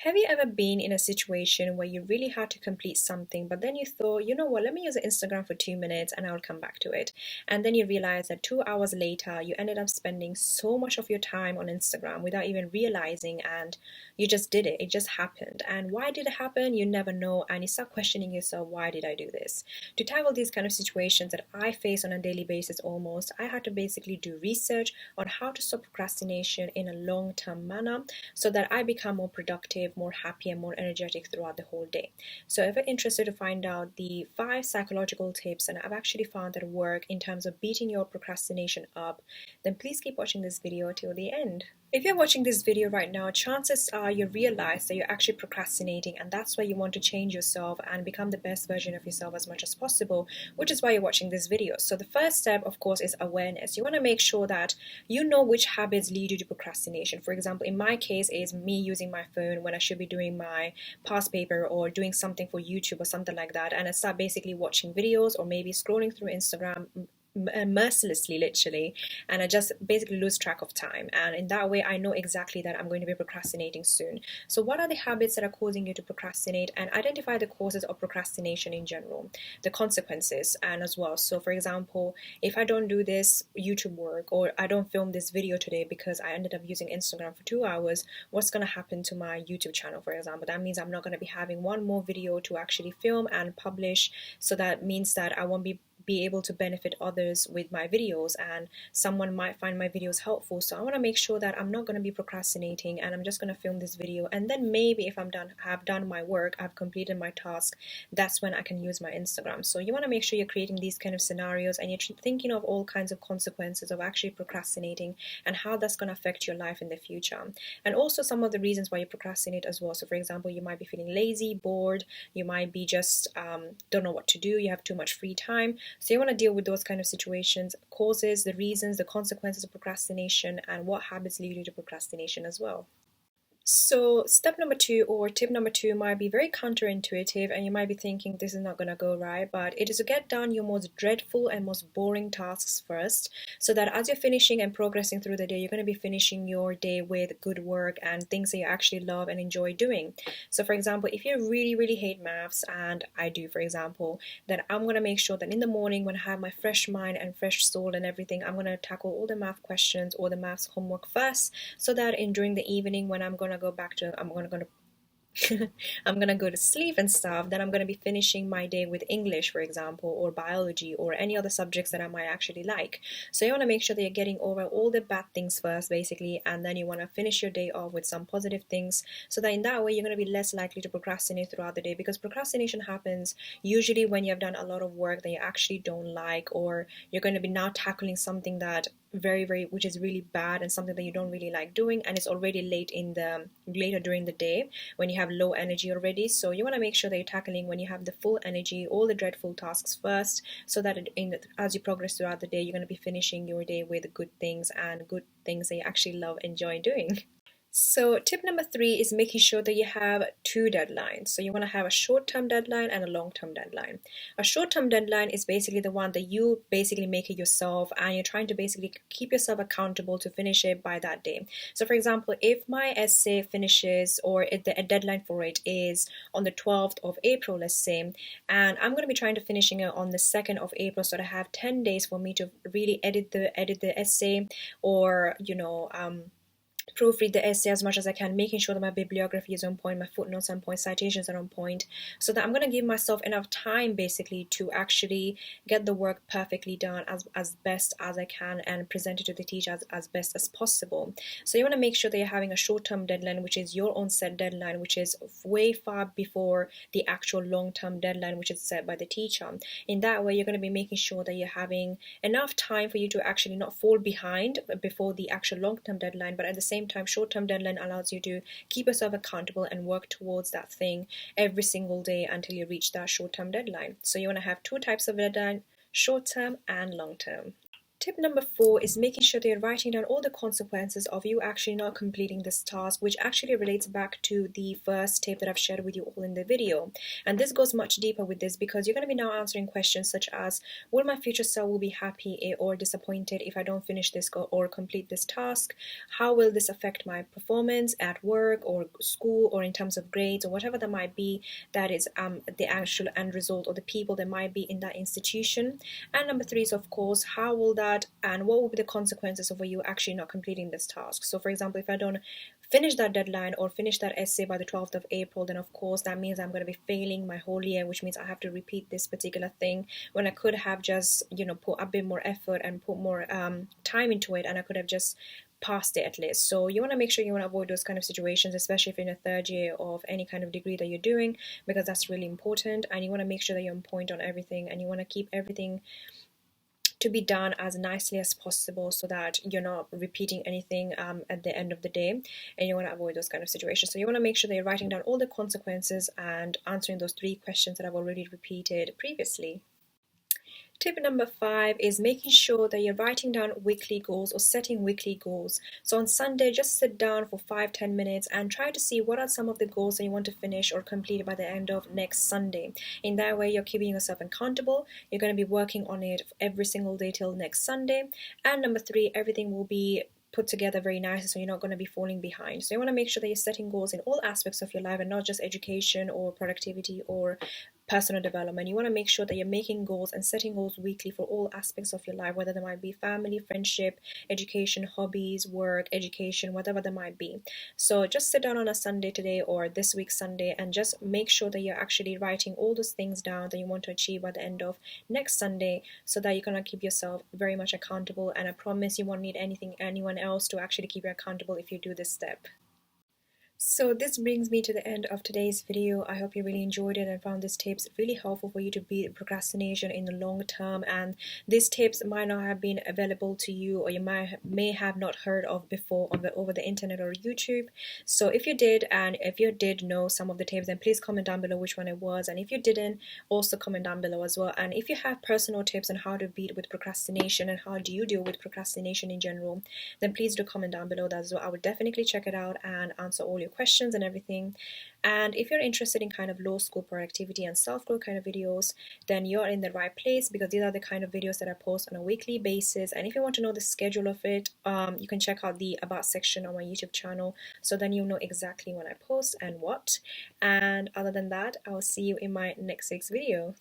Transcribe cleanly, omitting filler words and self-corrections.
Have you ever been in a situation where you really had to complete something, but then you thought, you know what, let me use Instagram for 2 minutes and I'll come back to it. And then you realize that 2 hours later, you ended up spending so much of your time on Instagram without even realizing, and you just did it. It just happened. And why did it happen? You never know. And you start questioning yourself, why did I do this? To tackle these kind of situations that I face on a daily basis almost, I had to basically do research on how to stop procrastination in a long-term manner so that I become more productive, more happy, and more energetic throughout the whole day. So if you're interested to find out the 5 psychological tips and I've actually found that work in terms of beating your procrastination up, then please keep watching this video till the end. If you're watching this video right now, chances are you realize that you're actually procrastinating, and that's why you want to change yourself and become the best version of yourself as much as possible, which is why you're watching this video. So the first step, of course, is awareness. You want to make sure that you know which habits lead you to procrastination. For example, in my case is me using my phone when I should be doing my past paper or doing something for YouTube or something like that, and I start basically watching videos or maybe scrolling through Instagram mercilessly, literally, and I just basically lose track of time, and in that way I know exactly that I'm going to be procrastinating soon. So what are the habits that are causing you to procrastinate, and identify the causes of procrastination in general, the consequences, and as well. So for example, if I don't do this YouTube work or I don't film this video today because I ended up using Instagram for 2 hours, what's going to happen to my YouTube channel? For example, that means I'm not going to be having one more video to actually film and publish, so that means that I won't be able to benefit others with my videos, and someone might find my videos helpful. So I want to make sure that I'm not going to be procrastinating and I'm just going to film this video, and then maybe if have done my work, I've completed my task, that's when I can use my Instagram. So you want to make sure you're creating these kind of scenarios and you're thinking of all kinds of consequences of actually procrastinating and how that's going to affect your life in the future, and also some of the reasons why you procrastinate as well. So for example, you might be feeling lazy, bored, you might be just don't know what to do, you have too much free time. So you want to deal with those kind of situations, causes, the reasons, the consequences of procrastination, and what habits lead you to procrastination as well. So step number 2 or tip number 2 might be very counterintuitive, and you might be thinking this is not going to go right, but it is to get done your most dreadful and most boring tasks first, so that as you're finishing and progressing through the day, you're going to be finishing your day with good work and things that you actually love and enjoy doing. So for example, if you really hate maths, and I do, for example, then I'm going to make sure that in the morning when I have my fresh mind and fresh soul and everything, I'm going to tackle all the math questions or the maths homework first, so that during the evening when I'm going to I'm gonna go to sleep and stuff, then I'm gonna be finishing my day with English, for example, or biology, or any other subjects that I might actually like. So you want to make sure that you're getting over all the bad things first, basically, and then you want to finish your day off with some positive things, so that in that way you're going to be less likely to procrastinate throughout the day, because procrastination happens usually when you have done a lot of work that you actually don't like, or you're going to be now tackling something that which is really bad and something that you don't really like doing, and it's already later during the day when you have low energy already. So you want to make sure that you're tackling when you have the full energy all the dreadful tasks first, so that as you progress throughout the day, you're going to be finishing your day with good things that you actually love enjoy doing. So tip number 3 is making sure that you have 2 deadlines. So you want to have a short-term deadline and a long-term deadline. A short-term deadline is basically the one that you basically make it yourself, and you're trying to basically keep yourself accountable to finish it by that day. So for example, if my essay finishes, or if the deadline for it is on the 12th of April, let's say, and I'm going to be trying to finishing it on the 2nd of April, so that I have 10 days for me to really edit the essay, or proofread the essay as much as I can, making sure that my bibliography is on point, my footnotes are on point, citations are on point, so that I'm going to give myself enough time basically to actually get the work perfectly done as best as I can and present it to the teacher as best as possible. So you want to make sure that you're having a short-term deadline, which is your own set deadline, which is way far before the actual long-term deadline, which is set by the teacher. In that way, you're going to be making sure that you're having enough time for you to actually not fall behind before the actual long-term deadline, but at the same time, short-term deadline allows you to keep yourself accountable and work towards that thing every single day until you reach that short-term deadline. So you want to have 2 types of deadline, short-term and long-term. Tip number 4 is making sure that you're writing down all the consequences of you actually not completing this task, which actually relates back to the first tip that I've shared with you all in the video. And this goes much deeper with this because you're going to be now answering questions such as, will my future self will be happy or disappointed if I don't finish this or complete this task? How will this affect my performance at work or school or in terms of grades or whatever that might be, that is the actual end result, or the people that might be in that institution? And number 3 is, of course, how will that and what will be the consequences of you actually not completing this task? So for example, if I don't finish that deadline or finish that essay by the 12th of April, then of course that means I'm going to be failing my whole year, which means I have to repeat this particular thing when I could have just, put a bit more effort and put more time into it, and I could have just passed it at least. So you want to make sure you want to avoid those kind of situations, especially if you're in a third year of any kind of degree that you're doing, because that's really important. And you want to make sure that you're on point on everything, and you want to keep everything to be done as nicely as possible so that you're not repeating anything at the end of the day, and you want to avoid those kind of situations. So you want to make sure that you're writing down all the consequences and answering those 3 questions that I've already repeated previously. Tip number 5 is making sure that you're writing down weekly goals or setting weekly goals. So on Sunday, just sit down for 5-10 minutes and try to see what are some of the goals that you want to finish or complete by the end of next Sunday. In that way, you're keeping yourself accountable. You're going to be working on it every single day till next Sunday. And number 3, everything will be put together very nicely, so you're not going to be falling behind. So you want to make sure that you're setting goals in all aspects of your life and not just education or productivity or personal development. You want to make sure that you're making goals and setting goals weekly for all aspects of your life, whether they might be family, friendship, education, hobbies, work, education, whatever they might be. So just sit down on a Sunday today or this week's Sunday and just make sure that you're actually writing all those things down that you want to achieve by the end of next Sunday, so that you're going to keep yourself very much accountable. And I promise you won't need anyone else to actually keep you accountable if you do this step. So this brings me to the end of today's video. I hope you really enjoyed it and found these tips really helpful for you to beat procrastination in the long term. And these tips might not have been available to you, or you may have not heard of before over the internet or YouTube. So if you did, and if you did know some of the tips, then please comment down below which one it was. And if you didn't, also comment down below as well. And if you have personal tips on how to beat with procrastination and how do you deal with procrastination in general, then please do comment down below that as well. I would definitely check it out and answer all your questions and everything. And if you're interested in kind of law school productivity and self-growth kind of videos, then you're in the right place, because these are the kind of videos that I post on a weekly basis. And if you want to know the schedule of it, you can check out the about section on my YouTube channel, so then you know exactly when I post and what. And other than that, I'll see you in my next week's video.